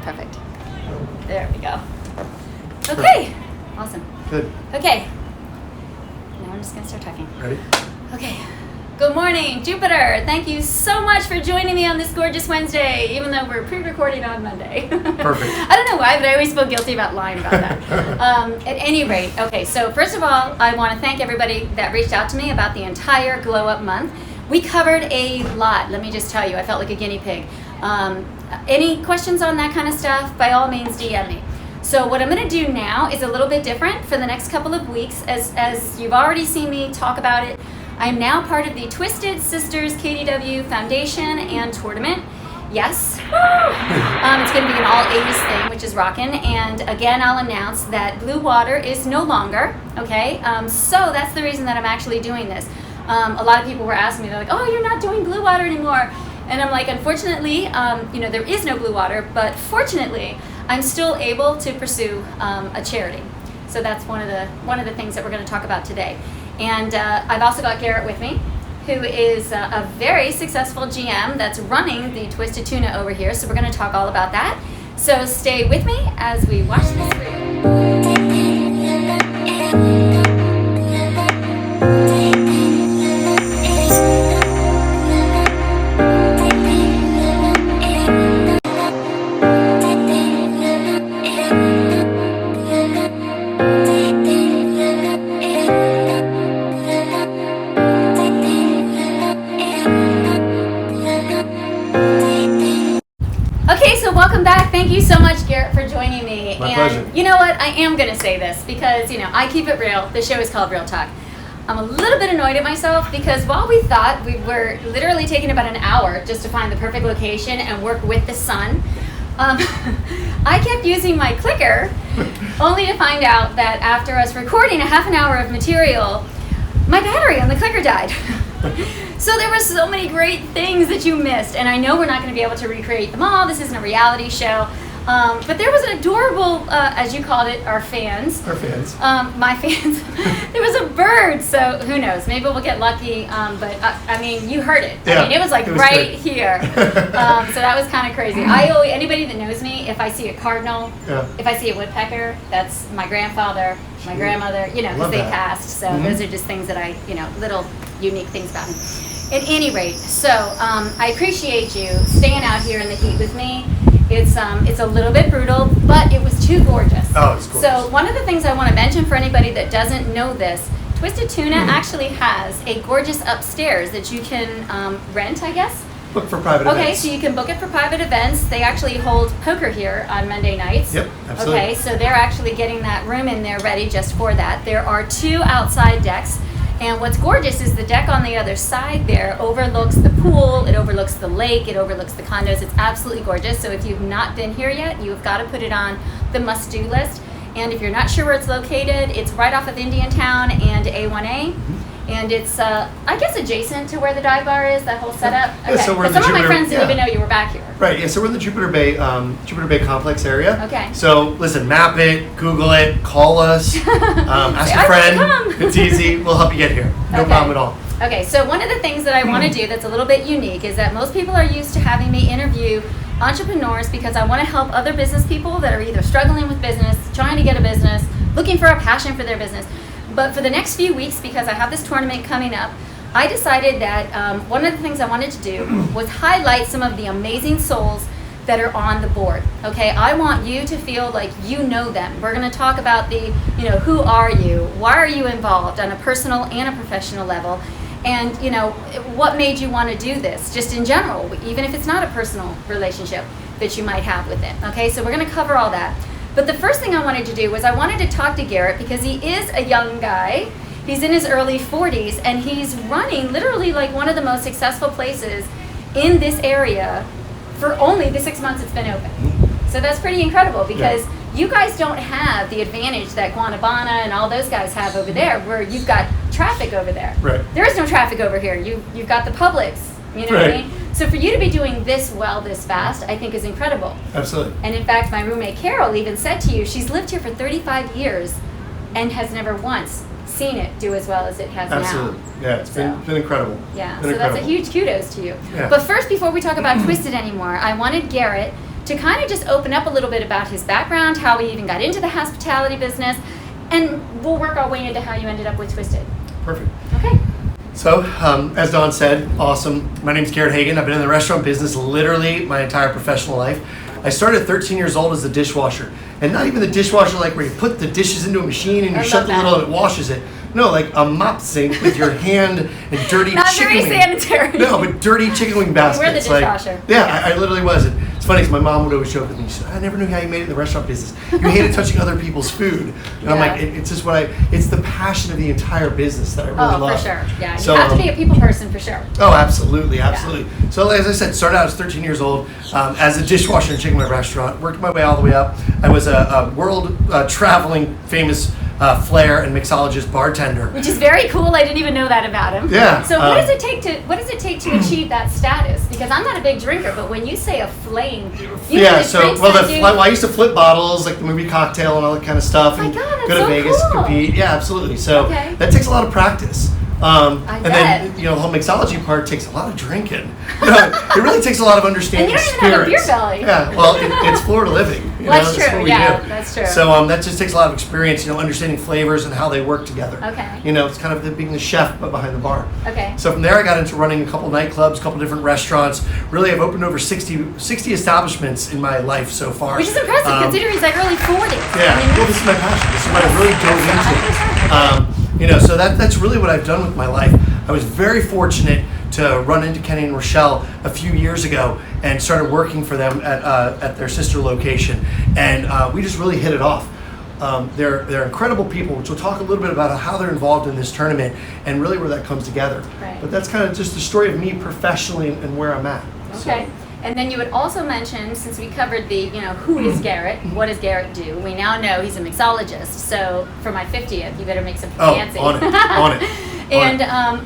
Perfect. There we go. Okay. Awesome. Good. Okay. Now I'm just going to start talking. Ready? Okay. Good morning, Jupiter. Thank you so much for joining me on this gorgeous Wednesday, even though we're pre-recording on Monday. Perfect. I don't know why, but I always feel guilty about lying about that. At any rate, okay, so first of all, I want to thank everybody that reached out to me about the entire Glow Up month. We covered a lot, let me just tell you. I felt like a guinea pig. Any questions on that kind of stuff, by all means, DM me. So what I'm going to do now is a little bit different for the next couple of weeks. As you've already seen me talk about it, I'm now part of the Twisted Sisters KDW Foundation and Tournament. Yes. It's going to be an all 80s thing, which is rocking. And again, I'll announce that Blue Water is no longer, okay? So that's the reason that I'm actually doing this. A lot of people were asking me, they're like, oh, you're not doing Blue Water anymore. And I'm like, unfortunately, there is no Blue Water, but fortunately, I'm still able to pursue a charity. So that's one of the things that we're going to talk about today. And I've also got Garrett with me, who is a very successful GM that's running the Twisted Tuna over here. So we're going to talk all about that. So stay with me as we watch this video. Welcome back. Thank you so much, Garrett, for joining me. My pleasure. You know what? I am going to say this because, I keep it real. The show is called Real Talk. I'm a little bit annoyed at myself because while we thought we were literally taking about an hour just to find the perfect location and work with the sun, I kept using my clicker only to find out that after us recording a half an hour of material, my battery on the clicker died. So there were so many great things that you missed, and I know we're not going to be able to recreate them all. This isn't a reality show, but there was an adorable, as you called it, our fans. Our fans. My fans. There was a bird, so who knows? Maybe we'll get lucky, but you heard it. Yeah, it was like it was right good. here. So that was kind of crazy. Anybody that knows me, if I see a cardinal, if I see a woodpecker, that's my grandfather, my grandmother, because they passed. So those are just things that I, little unique things about me. At any rate, so I appreciate you staying out here in the heat with me. It's a little bit brutal, but it was too gorgeous. Oh, it's gorgeous. So one of the things I want to mention for anybody that doesn't know this, Twisted Tuna actually has a gorgeous upstairs that you can rent, I guess. Book for private events. Okay, so you can book it for private events. They actually hold poker here on Monday nights. Yep, absolutely. Okay, so they're actually getting that room in there ready just for that. There are 2 outside decks. And what's gorgeous is the deck on the other side there overlooks the pool, it overlooks the lake, it overlooks the condos. It's absolutely gorgeous. So if you've not been here yet, you've got to put it on the must-do list. And if you're not sure where it's located, it's right off of Indiantown and A1A. And it's, I guess, adjacent to where the dive bar is, that whole setup. Yeah, so we're in some the of my Jupiter- friends didn't even know you were back here. Right, yeah, so we're in the Jupiter Bay complex area. Okay. So listen, map it, Google it, call us, ask Say, a friend. come. It's easy, we'll help you get here. No Okay. problem at all. Okay, so one of the things that I want to do that's a little bit unique is that most people are used to having me interview entrepreneurs because I want to help other business people that are either struggling with business, trying to get a business, looking for a passion for their business. But for the next few weeks, because I have this tournament coming up, I decided that one of the things I wanted to do was highlight some of the amazing souls that are on the board. Okay, I want you to feel like you know them. We're going to talk about who are you? Why are you involved on a personal and a professional level? And, what made you want to do this, just in general, even if it's not a personal relationship that you might have with it. Okay, so we're going to cover all that. But the first thing I wanted to do was I wanted to talk to Garrett because he is a young guy. He's in his early 40s, and he's running literally like one of the most successful places in this area for only the 6 months it's been open. So that's pretty incredible because you guys don't have the advantage that Guanabana and all those guys have over there where you've got traffic over there. Right. There is no traffic over here. You've got the Publix, you know what I mean? So for you to be doing this well, this fast, I think is incredible. Absolutely. And in fact, my roommate Carol even said to you, she's lived here for 35 years and has never once seen it do as well as it has Absolutely. now. Yeah, it's been incredible. Yeah, Been so that's a incredible. huge kudos to you. Yeah. But first, before we talk about Twisted anymore, I wanted Garrett to kind of just open up a little bit about his background, how he even got into the hospitality business, and we'll work our way into how you ended up with Twisted. Perfect. Okay. So, as Dawn said, awesome. My name's Garrett Hagan. I've been in the restaurant business literally my entire professional life. I started at 13 years old as a dishwasher. And not even the dishwasher like where you put the dishes into a machine and you shut the lid and it washes it. No, like a mop sink with your hand and dirty Not chicken very wing. sanitary. No, but dirty chicken wing baskets. We're the dishwasher. Like, yeah, I literally was. It's funny because my mom would always joke with me. She said, I never knew how you made it in the restaurant business. You hated touching other people's food. And I'm like, it's just it's the passion of the entire business that I really love. Oh, for sure. Yeah, So, you have to be a people person for sure. Oh, absolutely, absolutely. Yeah. So as I said, started out as 13 years old as a dishwasher in a chicken wing restaurant. Worked my way all the way up. I was a world traveling famous flair and mixologist bartender. Which is very cool. I didn't even know that about him. Yeah. So what does it take to achieve that status? Because I'm not a big drinker, but when you say a flame, I used to flip bottles like the movie Cocktail and all that kind of stuff. Oh my and God, that's go to so Vegas cool. and compete. Yeah, absolutely. So Okay. that takes a lot of practice. I bet. Then the whole mixology part takes a lot of drinking. It really takes a lot of understanding And you don't even have a beer belly. Yeah, well, it's Florida living. That's true. what we Yeah, do. that's true. So that just takes a lot of experience, understanding flavors and how they work together. Okay. It's kind of being the chef but behind the bar. Okay. So from there, I got into running a couple nightclubs, a couple different restaurants. Really, I've opened over 60 establishments in my life so far. Which is impressive considering he's like early 40s. Yeah, well, this is my passion. This is what I really dove into. So that's really what I've done with my life. I was very fortunate to run into Kenny and Rochelle a few years ago and started working for them at their sister location, and we just really hit it off. They're incredible people, which we'll talk a little bit about how they're involved in this tournament and really where that comes together. Right. But that's kind of just the story of me professionally and where I'm at. Okay. And then you would also mention, since we covered the, who is Garrett, what does Garrett do? We now know he's a mixologist. So for my 50th, you better make something fancy. On it. And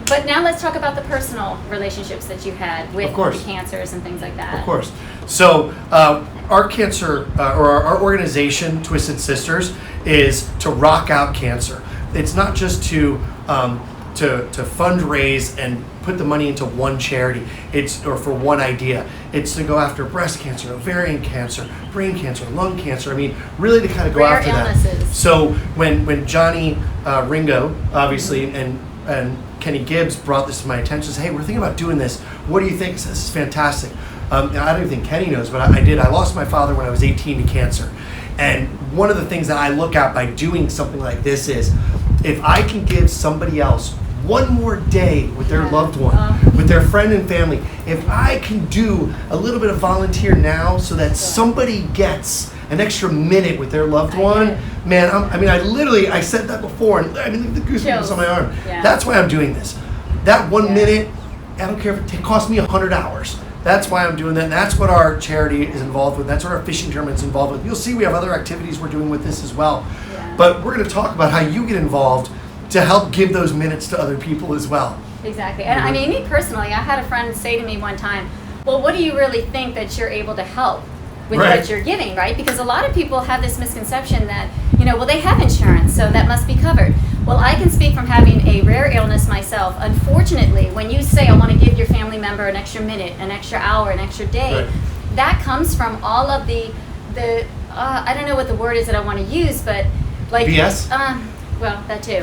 but now let's talk about the personal relationships that you had with course. the cancers and things like that. Of course. So our cancer or our organization, Twisted Sisters, is to rock out cancer. It's not just to fundraise and put the money into one charity. Or for one idea. It's to go after breast cancer, ovarian cancer, brain cancer, lung cancer. I mean, really to kind of go Rare after illnesses. that. So when Johnny Ringo, obviously, and Kenny Gibbs brought this to my attention, said, hey, we're thinking about doing this. What do you think? I said, this is fantastic. And I don't even think Kenny knows, but I did. I lost my father when I was 18 to cancer. And one of the things that I look at by doing something like this is, if I can give somebody else one more day with their loved one, with their friend and family, if I can do a little bit of volunteer now so that somebody gets an extra minute with their loved one, man, I said that before, and the goosebumps on my arm. Yeah. That's why I'm doing this. That 1 minute, I don't care if it costs me 100 hours. That's why I'm doing that, and that's what our charity is involved with. That's what our fishing tournament's involved with. You'll see we have other activities we're doing with this as well. Yeah. But we're going to talk about how you get involved to help give those minutes to other people as well. Exactly. And me personally, I had a friend say to me one time, well, what do you really think that you're able to help with what you're giving, right? Because a lot of people have this misconception that, they have insurance, so that must be covered. Well, I can speak from having a rare illness myself. Unfortunately, when you say, I want to give your family member an extra minute, an extra hour, an extra day, that comes from all of the I don't know what the word is that I want to use, but like... BS? Well, that too.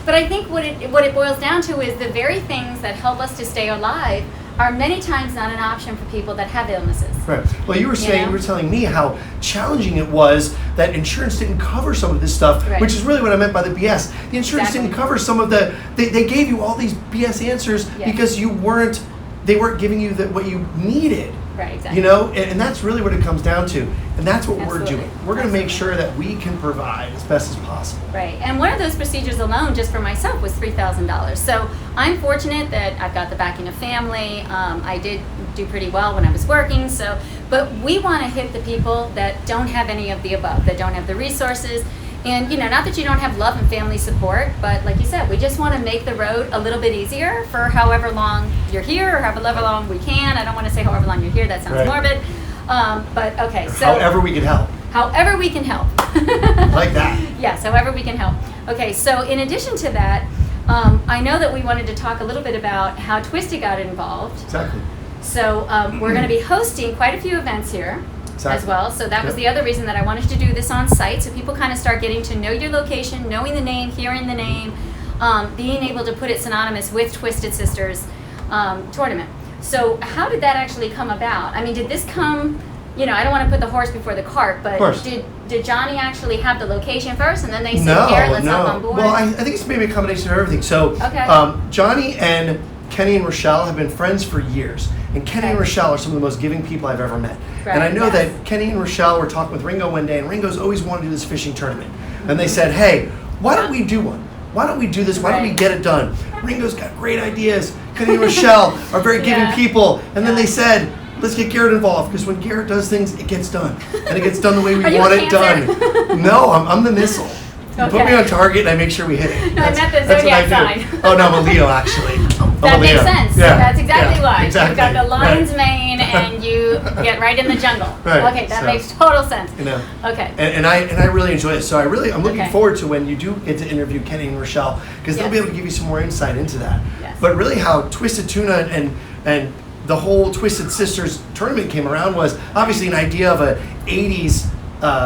But I think what it boils down to is the very things that help us to stay alive are many times not an option for people that have illnesses. Right. Well, you were telling me how challenging it was that insurance didn't cover some of this stuff, which is really what I meant by the BS. The insurance didn't cover some of they gave you all these BS answers because they weren't giving you what you needed. Right, exactly. And that's really what it comes down to. And that's what we're doing. We're going to make sure that we can provide as best as possible. Right. And one of those procedures alone, just for myself, was $3,000. So I'm fortunate that I've got the backing of family. I did do pretty well when I was working. But we want to hit the people that don't have any of the above, that don't have the resources. And, not that you don't have love and family support, but like you said, we just want to make the road a little bit easier for however long you're here or however long we can. I don't want to say however long you're here. That sounds morbid. But, okay. So however we can help. However we can help. Like that. Yes, however we can help. Okay, so in addition to that, I know that we wanted to talk a little bit about how Twisted got involved. Exactly. So we're going to be hosting quite a few events here as well. So that was the other reason that I wanted to do this on site, so people kind of start getting to know your location, knowing the name, hearing the name, being able to put it synonymous with Twisted Sisters tournament. So how did that actually come about? I mean, did this come, you know, I don't want to put the horse before the cart, but did Johnny actually have the location first, and then they said, "Here, let's hop on board"? Well, I think it's maybe a combination of everything. So Johnny and Kenny and Rochelle have been friends for years, and Kenny and Rochelle are some of the most giving people I've ever met. Right, and I know that Kenny and Rochelle were talking with Ringo one day, and Ringo's always wanted to do this fishing tournament. And they said, "Hey, why don't we do one? Why don't we do this? Why don't we get it done?" Ringo's got great ideas. Kenny and Rochelle are very giving people. And then they said, "Let's get Garrett involved, because when Garrett does things, it gets done. And it gets done the way we want it done." No, I'm the missile. You put me on target and I make sure we hit it. No, I meant the zodiac sign. Oh, no, I'm a Leo, actually. That makes sense. Yeah. That's exactly why. Exactly. You've got the lion's mane and you get right in the jungle. Okay, that makes total sense. You know. Okay. And I really enjoy it. So I'm looking forward to when you do get to interview Kenny and Rochelle, because they'll be able to give you some more insight into that. Yes. But really how Twisted Tuna and the whole Twisted Sisters tournament came around was obviously an idea of a 80s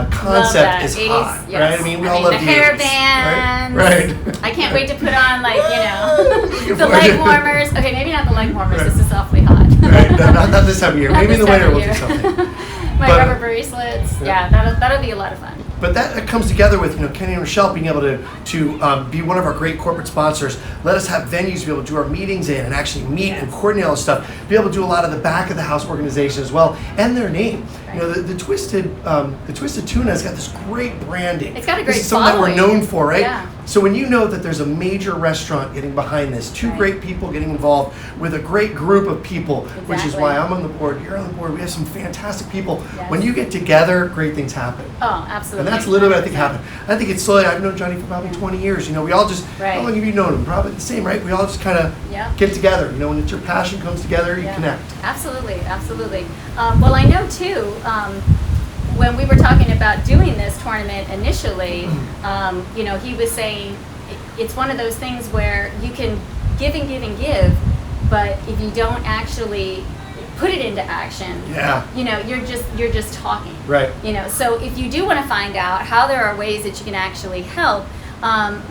concept is 80s, hot, yes. right? I mean, we all love the hair bands. Right. I can't wait to put on, like, you know, the leg warmers. Okay, maybe not the leg warmers. This is awfully hot. Right. Not this time of year. Maybe in the winter we'll do something. My rubber bracelets. Yeah, that'll be a lot of fun. But that comes together with, you know, Kenny and Rochelle being able to be one of our great corporate sponsors. Let us have venues to be able to do our meetings in and actually meet and coordinate all this stuff. Be able to do a lot of the back of the house organization as well, and their name. You know, the Twisted Tuna has got this great branding. It's got a great This is something that we're known for, right? Yeah. So when you know that there's a major restaurant getting behind this, two great people getting involved with a great group of people, which is why I'm on the board, you're on the board, we have some fantastic people. Yes. When you get together, great things happen. Oh, absolutely. And that's literally what I think happened. I think it's slowly, I've known Johnny for probably 20 years. You know, we all just, how long have you known him? Probably the same, right? We all just kind of get together. You know, when it's your passion comes together, you connect. Absolutely, absolutely. Well, I know too, when we were talking about doing this tournament initially, you know, he was saying it's one of those things where you can give and give and give, but if you don't actually put it into action, you know, you're just talking. Right. You know, so if you do want to find out how there are ways that you can actually help,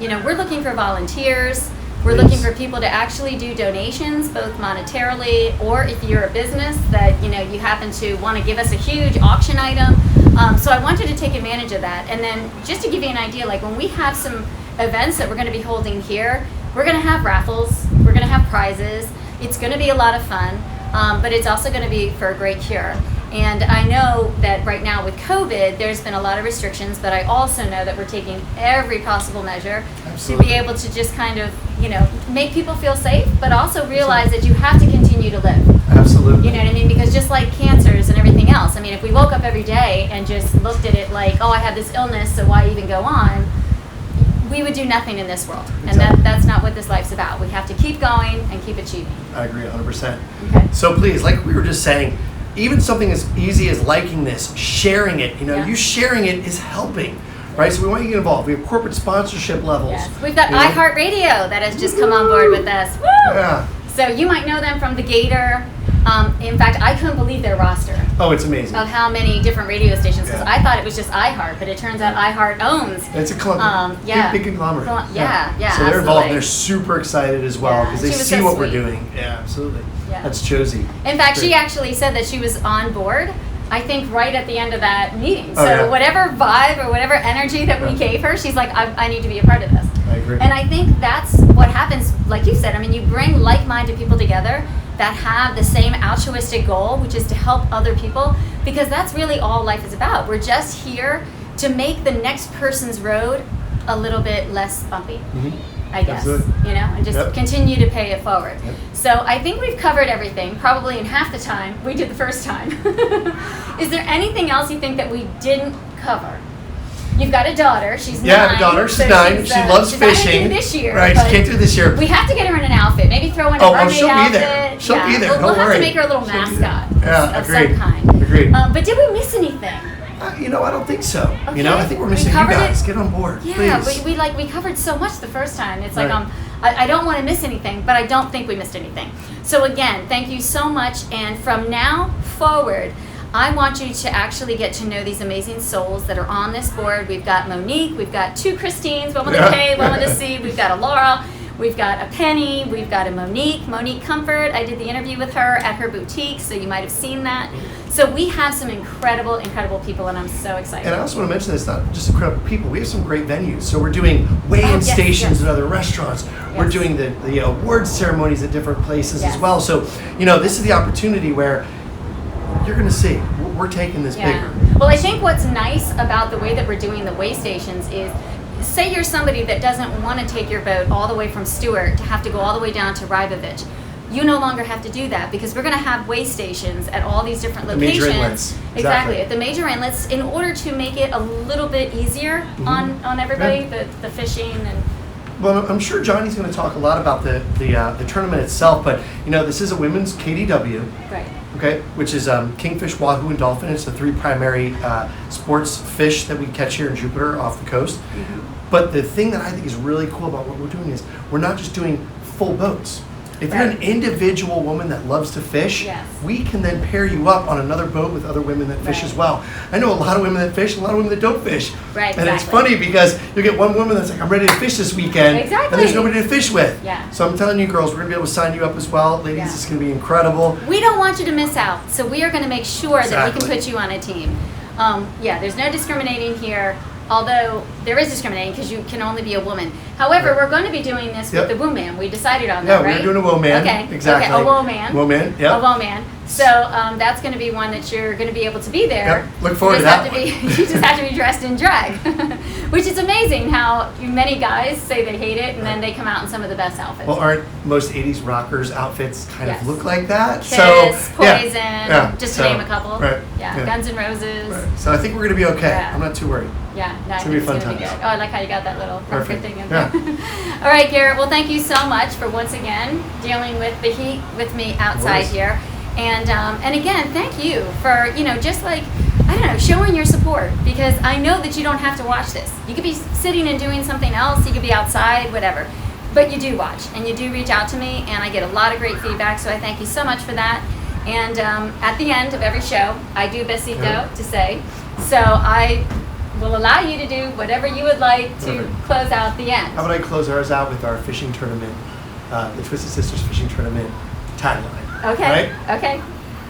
you know, we're looking for volunteers. We're looking for people to actually do donations, both monetarily, or if you're a business that, you know, you happen to want to give us a huge auction item. So I wanted to take advantage of that. And then just to give you an idea, like when we have some events that we're going to be holding here, we're going to have raffles, we're going to have prizes. It's going to be a lot of fun, but it's also going to be for a great cure. And I know that right now with COVID, there's been a lot of restrictions, but I also know that we're taking every possible measure to be able to just kind of, you know, make people feel safe, but also realize that you have to continue to live. Absolutely. You know what I mean? Because just like cancers and everything else, I mean, if we woke up every day and just looked at it like, oh, I have this illness, so why even go on? We would do nothing in this world. And that's not what this life's about. We have to keep going and keep achieving. I agree 100%. Okay. So please, like we were just saying, even something as easy as liking this, sharing it, you know, you sharing it is helping, right? So we want you to get involved. We have corporate sponsorship levels. Yes. We've got iHeartRadio that has just come on board with us. Woo! Yeah. So you might know them from The Gator. In fact, I couldn't believe their roster Oh, it's amazing. of how many different radio stations, because I thought it was just iHeart, but it turns out iHeart owns. It's a conglomerate. Big conglomerate. Yeah, so they're involved. They're super excited as well because they see what we're sweet. doing. Yeah, absolutely. Yeah. That's Josie. In fact, she actually said that she was on board, I think, right at the end of that meeting. Oh, So whatever vibe or whatever energy that we gave her, she's like, I need to be a part of this. I agree. And I think that's what happens, like you said. I mean, you bring like-minded people together that have the same altruistic goal, which is to help other people, because that's really all life is about. We're just here to make the next person's road a little bit less bumpy. I guess, you know, and just continue to pay it forward. So I think we've covered everything, probably in half the time we did the first time. Is there anything else you think that we didn't cover? You've got a daughter. She's 9. Yeah, I have a daughter. She's 9. She loves she's fishing. Not this year, right, she can't do it this year. We have to get her in an outfit. Maybe throw in a mermaid she'll outfit. be there. She'll be there. We'll Don't have worry. to make her a little mascot Yeah, of agreed. some kind. Agreed. But did we miss anything? I don't think so. Okay. I think we're We missing you covered guys. it. Get on board, Yeah, please. we covered so much the first time. It's like Right. I don't want to miss anything, but I don't think we missed anything. So again, thank you so much. And from now forward, I want you to actually get to know these amazing souls that are on this board. We've got Monique, we've got two Christines, one with a K, one with a C. We've got a Laura, we've got a Penny, we've got a Monique Comfort. I did the interview with her at her boutique, so you might have seen that. So we have some incredible people, and I'm so excited. And I also want to mention this, not just incredible people, we have some great venues. So we're doing weigh-in yes, stations yes. at other restaurants. We're Yes. doing the awards ceremonies at different places Yes. as well. So, this is the opportunity where you're going to see, we're taking this bigger. Well, I think what's nice about the way that we're doing the weigh stations is, say you're somebody that doesn't want to take your boat all the way from Stewart to have to go all the way down to Rybovich. You no longer have to do that because we're going to have weigh stations at all these different The major locations. inlets. Exactly, at the major inlets, in order to make it a little bit easier on everybody, the fishing and. Well, I'm sure Johnny's going to talk a lot about the tournament itself, but this is a women's KDW. Right. Okay, which is kingfish, wahoo, and dolphin. It's the three primary sports fish that we catch here in Jupiter off the coast. But the thing that I think is really cool about what we're doing is we're not just doing full boats. If you're an individual woman that loves to fish, Yes. we can then pair you up on another boat with other women that fish Right. as well. I know a lot of women that fish, a lot of women that don't fish. Right, And it's exactly. funny because you get one woman that's like, I'm ready to fish this weekend. Exactly. And there's nobody to fish with. Yeah. So I'm telling you girls, we're going to be able to sign you up as well. Ladies, Yeah. it's going to be incredible. We don't want you to miss out, so we are going to make sure that we Exactly. can put you on a team. There's no discriminating here, although there is discriminating because you can only be a woman. However, Right. we're going to be doing this Yep. with the Woman. We decided on Yeah, that, right? we're doing a woman. Okay. Exactly. Okay, a woman. Woman, A yep. woman. So that's going to be one that you're going to be able to be there. Yep. Look forward you to just that have to be, You just have to be dressed in drag, which is amazing how many guys say they hate it and then they come out in some of the best outfits. Well, aren't most 80s rockers outfits kind Yes. of look like that? Kiss, yeah, Poison, yeah, just so, to name a couple. Right, Yeah, Guns N' Roses. Right. So I think we're going to be okay. Yeah. I'm not too worried. Yeah, no, I It's think gonna be it's fun gonna be times. good. Oh, I like how you got that little bunker Perfect. thing in Yeah. there. All right, Garrett. Well, thank you so much for once again dealing with the heat with me outside course. here, and again, thank you for just like showing your support, because I know that you don't have to watch this. You could be sitting and doing something else. You could be outside, whatever. But you do watch and you do reach out to me, and I get a lot of great feedback. So I thank you so much for that. And at the end of every show, I do besito Yeah. to say. So I will allow you to do whatever you would like to Perfect. close out the end. How about I close ours out with our fishing tournament, the Twisted Sisters fishing tournament tagline? Okay. Right? Okay.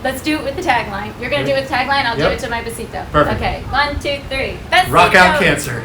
Let's do it with the tagline. You're going to do it with the tagline. I'll do Yep. it to my besito. Perfect. Okay. 1, 2, 3. Besito. Rock out cancer.